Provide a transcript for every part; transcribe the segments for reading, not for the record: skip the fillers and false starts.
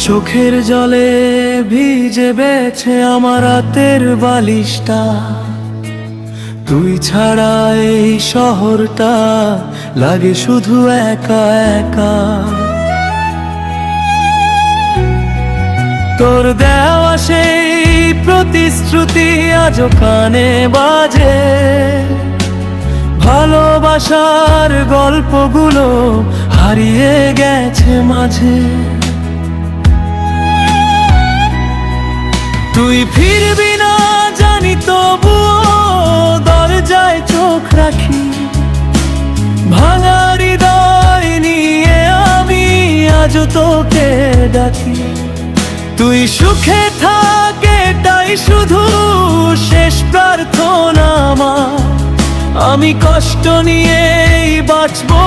চোখের জলে ভিজে বেছে আমার রাতের বালিশটা, তুই ছাড়া এই শহরটা লাগে শুধু একা একা। তোর দেওয়া সেই প্রতিশ্রুতি আজও কানে বাজে, ভালোবাসার গল্পগুলো হারিয়ে গেছে মাঝে। তুই ফিরবি না জানি, তবুও দরজায় চোখ রাখি। ভাঙা হৃদয় নিয়ে আমি আজও তোকে ডাকি। তুই সুখে থাক এটাই শুধু শেষ প্রার্থনা আমার। আমি কষ্ট নিয়েই বাঁচবো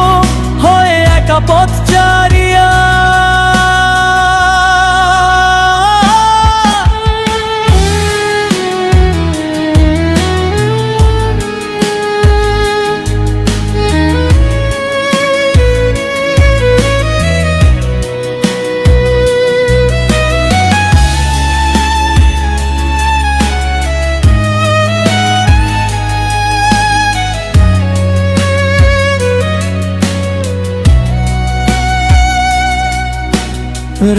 হয় একা পথচারিয়া।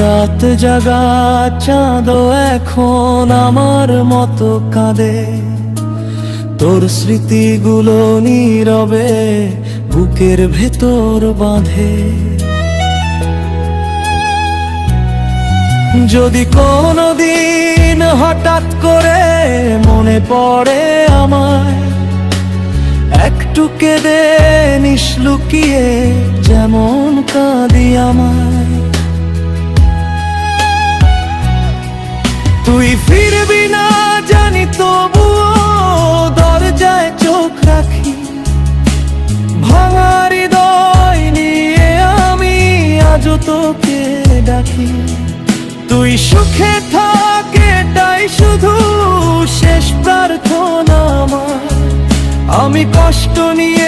রাত জাগা চাঁদও এখন আমার মতো কাঁদে, তোর স্মৃতিগুলো নীরবে বুকের ভেতর বাঁধে। যদি কোনোদিন হঠাৎ করে মনে পড়ে আমায়, একটু কেঁদে নিস লুকিয়ে যেমন কাঁদি আমায়। তুই ফিরবি না জানি, তবুও দরজায় চোখ রাখি। ভাঙা হৃদয় নিয়ে আমি আজও তোকে ডাকি। তুই সুখে থাক এটাই শুধু শেষ প্রার্থনা আমার। আমি কষ্ট নিয়ে